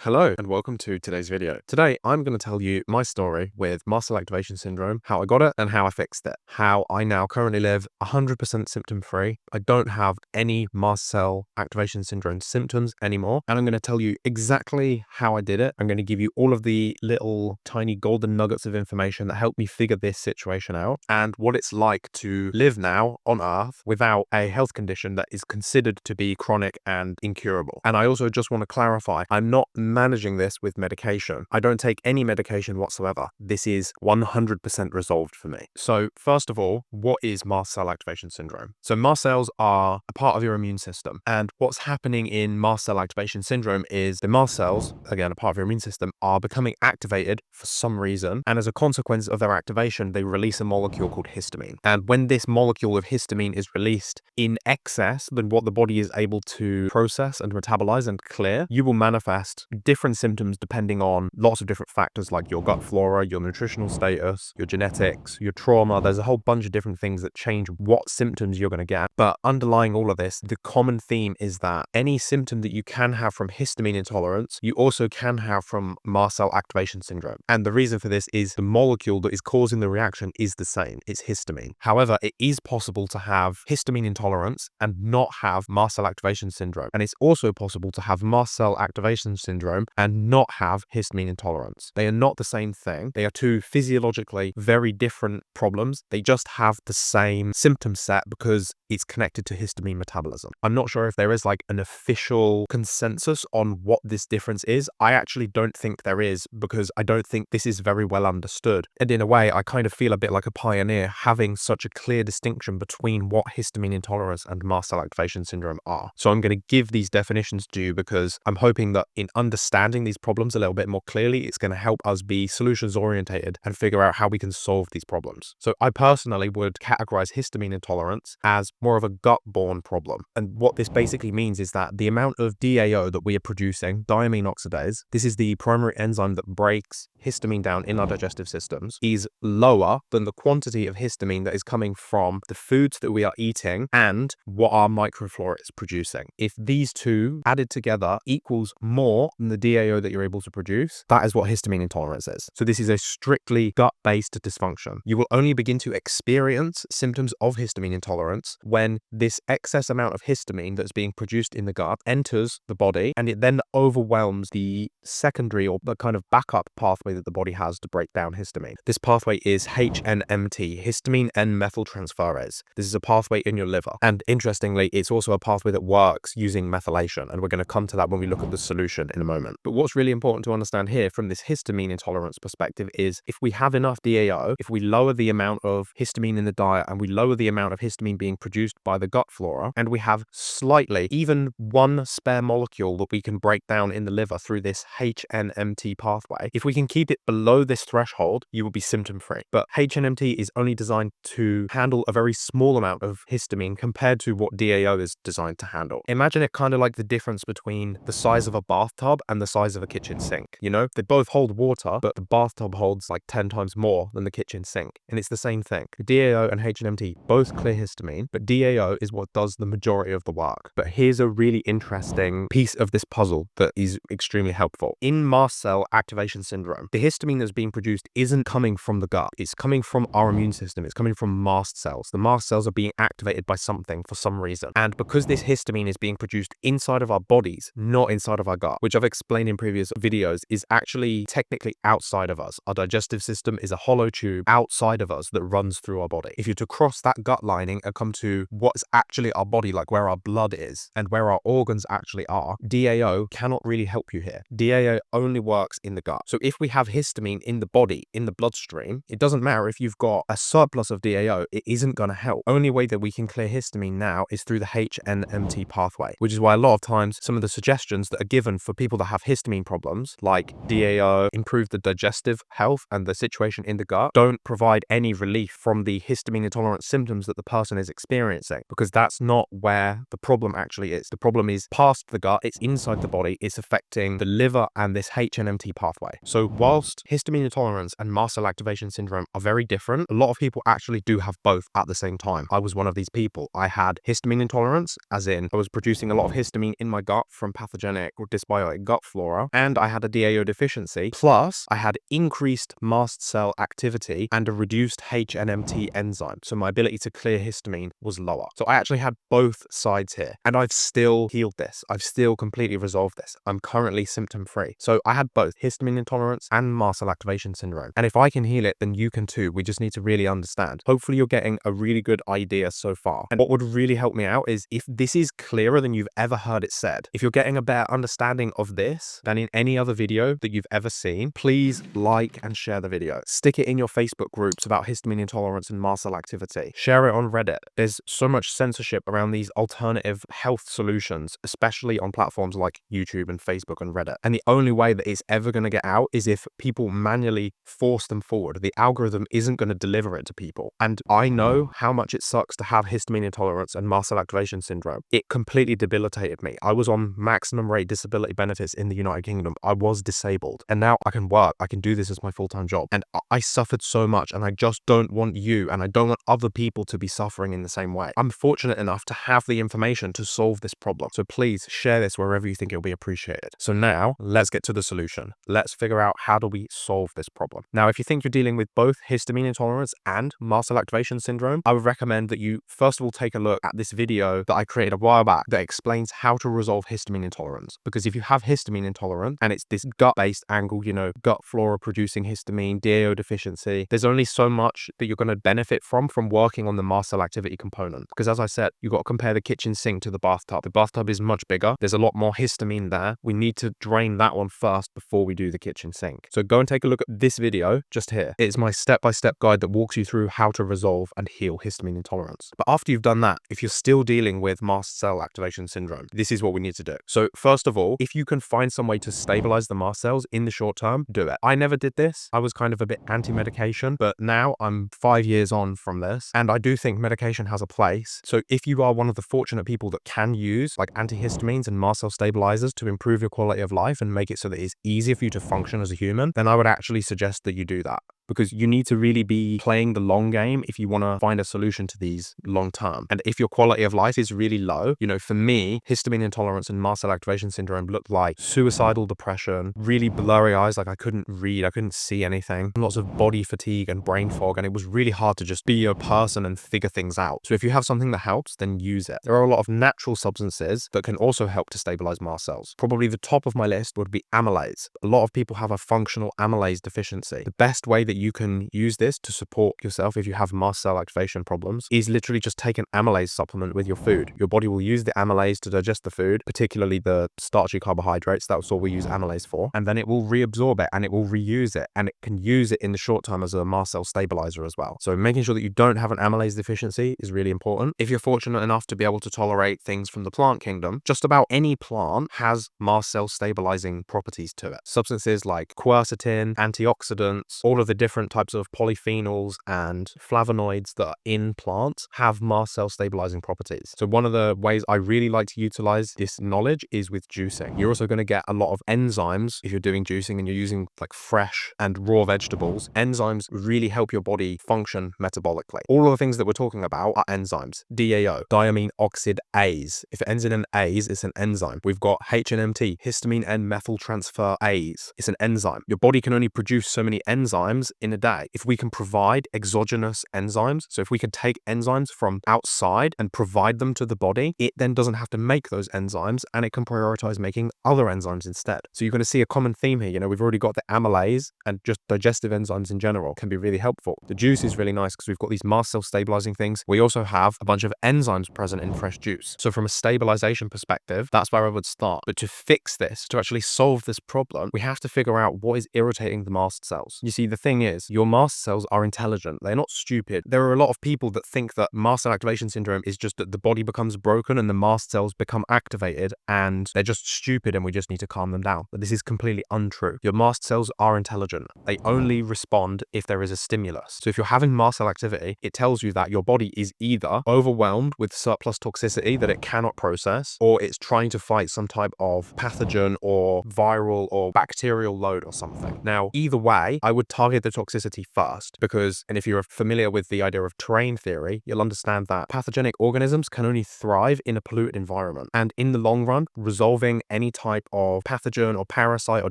Hello and welcome to today's video. Today, I'm going to tell you my story with Mast Cell Activation Syndrome, how I got it and how I fixed it, how I now currently live 100% symptom-free. I don't have any Mast Cell Activation Syndrome symptoms anymore, and I'm going to tell you exactly how I did it. I'm going to give you all of the little tiny golden nuggets of information that helped me figure this situation out and what it's like to live now on Earth without a health condition that is considered to be chronic and incurable. And I also just want to clarify, I'm not managing this with medication. I don't take any medication whatsoever. This is 100% resolved for me. So first of all, what is Mast Cell Activation Syndrome? So mast cells are a part of your immune system. And what's happening in Mast Cell Activation Syndrome is the mast cells, again, a part of your immune system, are becoming activated for some reason. And as a consequence of their activation, they release a molecule called histamine. And when this molecule of histamine is released in excess than what the body is able to process and metabolize and clear, you will manifest different symptoms depending on lots of different factors like your gut flora, your nutritional status, your genetics, your trauma. There's a whole bunch of different things that change what symptoms you're going to get. But underlying all of this, the common theme is that any symptom that you can have from histamine intolerance, you also can have from mast cell activation syndrome. And the reason for this is the molecule that is causing the reaction is the same. It's histamine. However, it is possible to have histamine intolerance and not have mast cell activation syndrome. And it's also possible to have mast cell activation syndrome and not have histamine intolerance. They are not the same thing. They are two physiologically very different problems. They just have the same symptom set because it's connected to histamine metabolism. I'm not sure if there is like an official consensus on what this difference is. I actually don't think there is because I don't think this is very well understood. And in a way, I kind of feel a bit like a pioneer having such a clear distinction between what histamine intolerance and mast cell activation syndrome are. So I'm going to give these definitions to you because I'm hoping that in understanding these problems a little bit more clearly, it's going to help us be solutions orientated and figure out how we can solve these problems. So I personally would categorize histamine intolerance as more of a gut-borne problem. And what this basically means is that the amount of DAO that we are producing, diamine oxidase, this is the primary enzyme that breaks histamine down in our digestive systems, is lower than the quantity of histamine that is coming from the foods that we are eating and what our microflora is producing. If these two added together equals more than the DAO that you're able to produce, that is what histamine intolerance is. So this is a strictly gut-based dysfunction. You will only begin to experience symptoms of histamine intolerance when this excess amount of histamine that's being produced in the gut enters the body and it then overwhelms the secondary or the kind of backup pathway that the body has to break down histamine. This pathway is HNMT, histamine N-methyltransferase. This is a pathway in your liver. And interestingly, it's also a pathway that works using methylation. And we're going to come to that when we look at the solution in a moment. But what's really important to understand here from this histamine intolerance perspective is if we have enough DAO, if we lower the amount of histamine in the diet and we lower the amount of histamine being produced by the gut flora, and we have slightly, even one spare molecule that we can break down in the liver through this HNMT pathway, if we can keep it below this threshold, you will be symptom-free. But HNMT is only designed to handle a very small amount of histamine compared to what DAO is designed to handle. Imagine it kind of like the difference between the size of a bathtub and the size of a kitchen sink. You know, they both hold water, but the bathtub holds like 10 times more than the kitchen sink. And it's the same thing. DAO and HNMT both clear histamine, but DAO is what does the majority of the work. But here's a really interesting piece of this puzzle that is extremely helpful. In mast cell activation syndrome, the histamine that's being produced isn't coming from the gut. It's coming from our immune system. It's coming from mast cells. The mast cells are being activated by something for some reason. And because this histamine is being produced inside of our bodies, not inside of our gut, which I've explained in previous videos, is actually technically outside of us. Our digestive system is a hollow tube outside of us that runs through our body. If you're to cross that gut lining and come to what's actually our body, like where our blood is and where our organs actually are, DAO cannot really help you here. DAO only works in the gut. So if we have histamine in the body, in the bloodstream, it doesn't matter if you've got a surplus of DAO, it isn't going to help. Only way that we can clear histamine now is through the HNMT pathway, which is why a lot of times some of the suggestions that are given for people that have histamine problems, like DAO, improve the digestive health and the situation in the gut, don't provide any relief from the histamine intolerant symptoms that the person is experiencing, because that's not where the problem actually is. The problem is past the gut, it's inside the body, it's affecting the liver and this HNMT pathway. So whilst histamine intolerance and mast cell activation syndrome are very different, a lot of people actually do have both at the same time. I was one of these people. I had histamine intolerance, as in I was producing a lot of histamine in my gut from pathogenic or dysbiotic gut flora, and I had a DAO deficiency, plus I had increased mast cell activity and a reduced HNMT enzyme. So my ability to clear histamine was lower. So I actually had both sides here, and I've still healed this. I've still completely resolved this. I'm currently symptom-free. So I had both histamine intolerance and mast cell activation syndrome. And if I can heal it, then you can too. We just need to really understand. Hopefully you're getting a really good idea so far. And what would really help me out is if this is clearer than you've ever heard it said, if you're getting a better understanding of this than in any other video that you've ever seen, please like and share the video. Stick it in your Facebook groups about histamine intolerance and mast cell activity. Share it on Reddit. There's so much censorship around these alternative health solutions, especially on platforms like YouTube and Facebook and Reddit. And the only way that it's ever going to get out is if people manually force them forward. The algorithm isn't going to deliver it to people. And I know how much it sucks to have histamine intolerance and mast cell activation syndrome. It completely debilitated me. I was on maximum rate disability benefits in the United Kingdom. I was disabled. And now I can work. I can do this as my full-time job. And I suffered so much, and I just don't want you and I don't want other people to be suffering in the same way. I'm fortunate enough to have the information to solve this problem. So please share this wherever you think it'll be appreciated. So now let's get to the solution. Let's figure out how do we solve this problem. Now, if you think you're dealing with both histamine intolerance and mast cell activation syndrome, I would recommend that you first of all take a look at this video that I created a while back that explains how to resolve histamine intolerance. Because if you have histamine intolerance and it's this gut-based angle, you know, gut flora producing histamine, DAO deficiency, there's only so much that you're going to benefit from working on the mast cell activity component. Because as I said, you've got to compare the kitchen sink to the bathtub. The bathtub is much bigger. There's a lot more histamine there. We need to drain that one first before we do the kitchen sink. So go and take a look at this video just here. It's my step-by-step guide that walks you through how to resolve and heal histamine intolerance. But after you've done that, if you're still dealing with mast cell activation syndrome, this is what we need to do. So first of all, if you can find some way to stabilize the mast cells in the short term, do it. I never did this. I was kind of a bit anti-medication, but now I'm 5 years on from this, and I do think medication has a place. So if you are one of the fortunate people that can use like antihistamines and mast cell stabilizers to improve your quality of life and make it so that it's easier for you to function as a human, then I would actually suggest that you do that. Because you need to really be playing the long game if you want to find a solution to these long term. And if your quality of life is really low, you know, for me, histamine intolerance and mast cell activation syndrome looked like suicidal depression, really blurry eyes, like I couldn't read, I couldn't see anything, lots of body fatigue and brain fog, and it was really hard to just be a person and figure things out. So if you have something that helps, then use it. There are a lot of natural substances that can also help to stabilize mast cells. Probably the top of my list would be amylase. A lot of people have a functional amylase deficiency. The best way that you can use this to support yourself if you have mast cell activation problems is literally just take an amylase supplement with your food. Your body will use the amylase to digest the food, particularly the starchy carbohydrates. That's what we use amylase for. And then it will reabsorb it and it will reuse it, and it can use it in the short term as a mast cell stabilizer as well. So making sure that you don't have an amylase deficiency is really important. If you're fortunate enough to be able to tolerate things from the plant kingdom, just about any plant has mast cell stabilizing properties to it. Substances like quercetin, antioxidants, all of the different types of polyphenols and flavonoids that are in plants have mast cell stabilizing properties. So one of the ways I really like to utilize this knowledge is with juicing. You're also going to get a lot of enzymes if you're doing juicing and you're using like fresh and raw vegetables. Enzymes really help your body function metabolically. All of the things that we're talking about are enzymes. DAO, diamine oxidase. If it ends in an ase, it's an enzyme. We've got HNMT, histamine N-methyltransferase. It's an enzyme. Your body can only produce so many enzymes in a day. If we can provide exogenous enzymes, so if we can take enzymes from outside and provide them to the body, it then doesn't have to make those enzymes and it can prioritize making other enzymes instead. So you're going to see a common theme here. You know, we've already got the amylase, and just digestive enzymes in general can be really helpful. The juice is really nice because we've got these mast cell stabilizing things. We also have a bunch of enzymes present in fresh juice. So from a stabilization perspective, that's where I would start. But to fix this, to actually solve this problem, we have to figure out what is irritating the mast cells. You see, the thing is, your mast cells are intelligent. They're not stupid. There are a lot of people that think that mast cell activation syndrome is just that the body becomes broken and the mast cells become activated and they're just stupid and we just need to calm them down. But this is completely untrue. Your mast cells are intelligent. They only respond if there is a stimulus. So if you're having mast cell activity, it tells you that your body is either overwhelmed with surplus toxicity that it cannot process, or it's trying to fight some type of pathogen or viral or bacterial load or something. Now, either way, I would target the toxicity first because, and if you're familiar with the idea of terrain theory, you'll understand that pathogenic organisms can only thrive in a polluted environment. And in the long run, resolving any type of pathogen or parasite or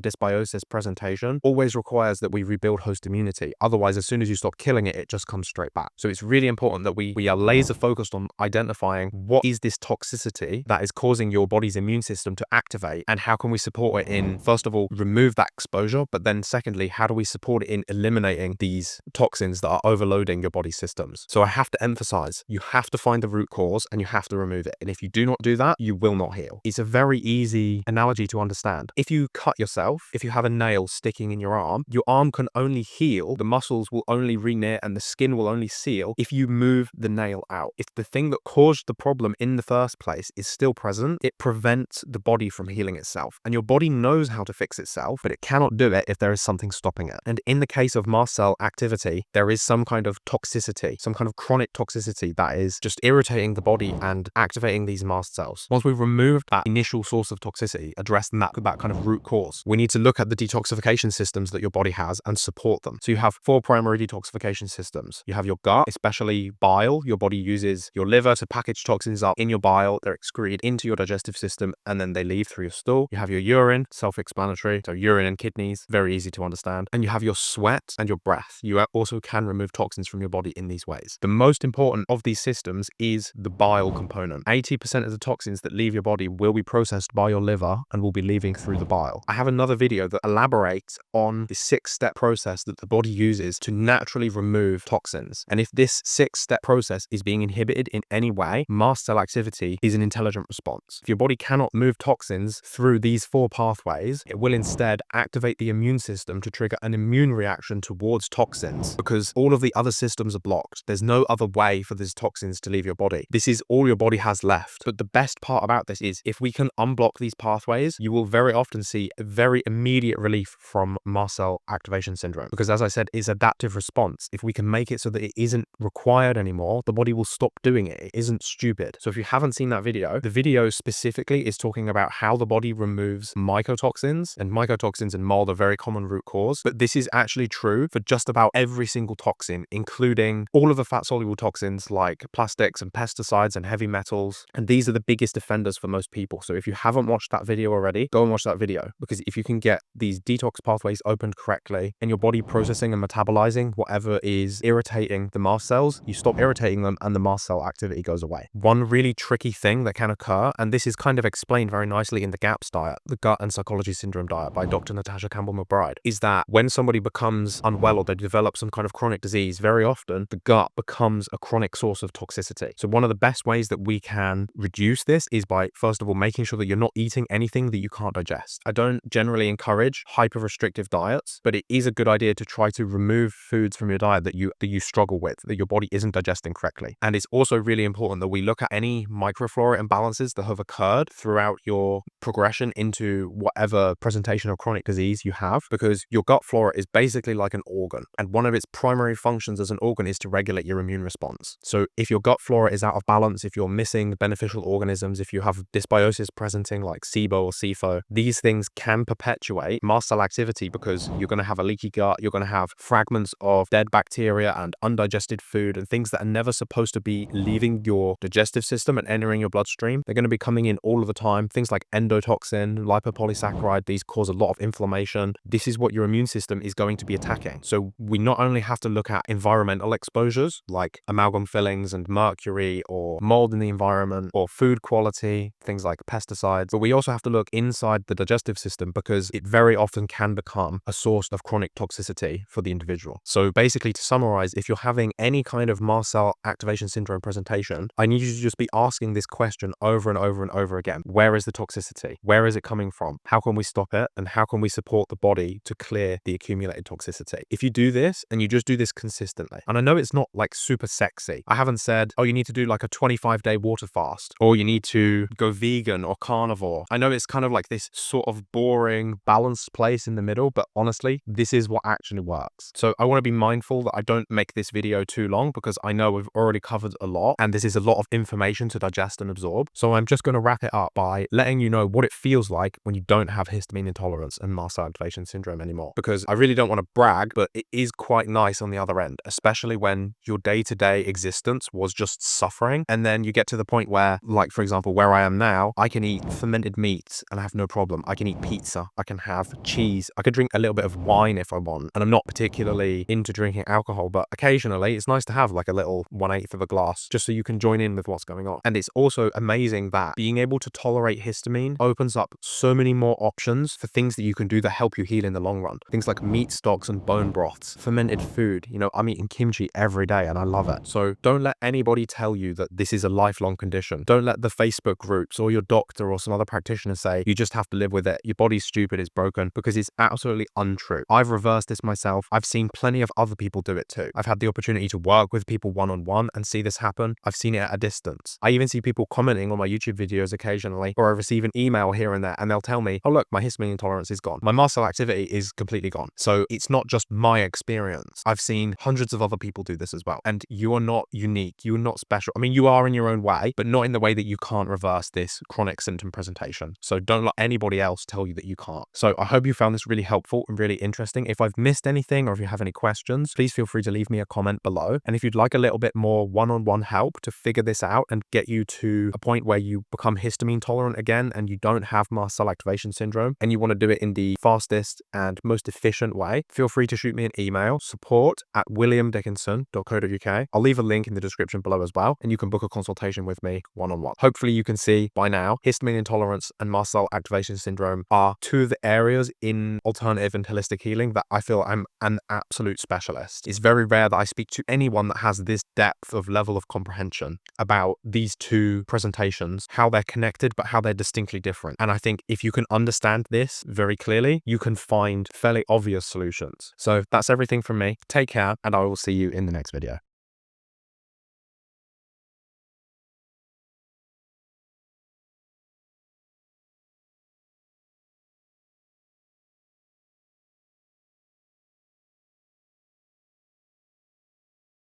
dysbiosis presentation always requires that we rebuild host immunity. Otherwise, as soon as you stop killing it, it just comes straight back. So it's really important that we are laser focused on identifying what is this toxicity that is causing your body's immune system to activate, and how can we support it in, first of all, remove that exposure, but then secondly, how do we support it in eliminating these toxins that are overloading your body systems? So I have to emphasize, you have to find the root cause and you have to remove it. And if you do not do that, you will not heal. It's a very easy analogy to understand. If you cut yourself, if you have a nail sticking in your arm can only heal, the muscles will only re-knit and the skin will only seal if you move the nail out. If the thing that caused the problem in the first place is still present, it prevents the body from healing itself. And your body knows how to fix itself, but it cannot do it if there is something stopping it. And in the case of mast cell activity, there is some kind of toxicity, some kind of chronic toxicity that is just irritating the body and activating these mast cells. Once we've removed that initial source of toxicity, addressed that kind of root cause, we need to look at the detoxification systems that your body has and support them. So you have 4 primary detoxification systems. You have your gut, especially bile. Your body uses your liver to package toxins up in your bile. They're excreted into your digestive system and then they leave through your stool. You have your urine, self-explanatory. So urine and kidneys, very easy to understand. And you have your sweat and your breath. You also can remove toxins from your body in these ways. The most important of these systems is the bile component. 80% of the toxins that leave your body will be processed by your liver and will be leaving through the bile. I have another video that elaborates on the 6-step process that the body uses to naturally remove toxins. And if this 6-step process is being inhibited in any way, mast cell activity is an intelligent response. If your body cannot move toxins through these 4 pathways, it will instead activate the immune system to trigger an immune reaction towards toxins because all of the other systems are blocked. There's no other way for these toxins to leave your body. This is all your body has left. But the best part about this is if we can unblock these pathways, you will very often see a very immediate relief from mast cell activation syndrome. Because as I said, it's adaptive response. If we can make it so that it isn't required anymore, the body will stop doing it. It isn't stupid. So if you haven't seen that video, the video specifically is talking about how the body removes mycotoxins, and mycotoxins and mold are very common root cause. But this is actually true for just about every single toxin, including all of the fat soluble toxins like plastics and pesticides and heavy metals. And these are the biggest offenders for most people. So if you haven't watched that video already, go and watch that video, because if you can get these detox pathways opened correctly and your body processing and metabolizing whatever is irritating the mast cells, you stop irritating them and the mast cell activity goes away. One really tricky thing that can occur, and this is kind of explained very nicely in the GAPS diet, the Gut and Psychology Syndrome diet by Dr. Natasha Campbell-McBride, is that when somebody becomes unwell or they develop some kind of chronic disease, very often the gut becomes a chronic source of toxicity. So one of the best ways that we can reduce this is by, first of all, making sure that you're not eating anything that you can't digest. I don't generally encourage hyper restrictive diets, but it is a good idea to try to remove foods from your diet that you struggle with, that your body isn't digesting correctly. And it's also really important that we look at any microflora imbalances that have occurred throughout your progression into whatever presentation of chronic disease you have, because your gut flora is basically like an organ, and one of its primary functions as an organ is to regulate your immune response. So if your gut flora is out of balance, if you're missing beneficial organisms, if you have dysbiosis presenting like SIBO or SIFO, these things can perpetuate mast cell activity because you're going to have a leaky gut, you're going to have fragments of dead bacteria and undigested food and things that are never supposed to be leaving your digestive system and entering your bloodstream. They're going to be coming in all of the time. Things like endotoxin, lipopolysaccharide, these cause a lot of inflammation. This is what your immune system is going to be attacking. So we not only have to look at environmental exposures like amalgam fillings and mercury or mold in the environment or food quality, things like pesticides, but we also have to look inside the digestive system because it very often can become a source of chronic toxicity for the individual. So basically, to summarize, if you're having any kind of mast cell activation syndrome presentation, I need you to just be asking this question over and over and over again. Where is the toxicity? Where is it coming from? How can we stop it? And how can we support the body to clear the accumulated toxicity? If you do this and you just do this consistently, and I know it's not like super sexy. I haven't said, oh, you need to do like a 25-day water fast, or you need to go vegan or carnivore. I know it's kind of like this sort of boring, balanced place in the middle, but honestly, this is what actually works. So I want to be mindful that I don't make this video too long because I know we've already covered a lot and this is a lot of information to digest and absorb. So I'm just going to wrap it up by letting you know what it feels like when you don't have histamine intolerance and mast cell activation syndrome anymore, because I really don't want to brag brag, but it is quite nice on the other end, especially when your day-to-day existence was just suffering. And then you get to the point where, like, for example, where I am now, I can eat fermented meats and I have no problem. I can eat pizza. I can have cheese. I could drink a little bit of wine if I want. And I'm not particularly into drinking alcohol, but occasionally it's nice to have like a little 1/8 of a glass just so you can join in with what's going on. And it's also amazing that being able to tolerate histamine opens up so many more options for things that you can do that help you heal in the long run. Things like meat stocks and bone broths, fermented food. You know, I'm eating kimchi every day and I love it. So don't let anybody tell you that this is a lifelong condition. Don't let the Facebook groups or your doctor or some other practitioner say you just have to live with it. Your body's stupid, it's broken, because it's absolutely untrue. I've reversed this myself. I've seen plenty of other people do it too. I've had the opportunity to work with people one-on-one and see this happen. I've seen it at a distance. I even see people commenting on my YouTube videos occasionally, or I receive an email here and there and they'll tell me, oh look, my histamine intolerance is gone. My mast cell activity is completely gone. So it's not just my experience. I've seen hundreds of other people do this as well. And you are not unique. You are not special. I mean, you are in your own way, but not in the way that you can't reverse this chronic symptom presentation. So don't let anybody else tell you that you can't. So I hope you found this really helpful and really interesting. If I've missed anything or if you have any questions, please feel free to leave me a comment below. And if you'd like a little bit more one-on-one help to figure this out and get you to a point where you become histamine tolerant again and you don't have mast cell activation syndrome and you want to do it in the fastest and most efficient way, feel free to shoot me an email, support@williamdickinson.co.uk. I'll leave a link in the description below as well, and you can book a consultation with me one-on-one. Hopefully you can see by now, histamine intolerance and mast cell activation syndrome are two of the areas in alternative and holistic healing that I feel I'm an absolute specialist. It's very rare that I speak to anyone that has this depth of level of comprehension about these two presentations, how they're connected, but how they're distinctly different. And I think if you can understand this very clearly, you can find fairly obvious solutions. So that's everything from me. Take care, and I will see you in the next video.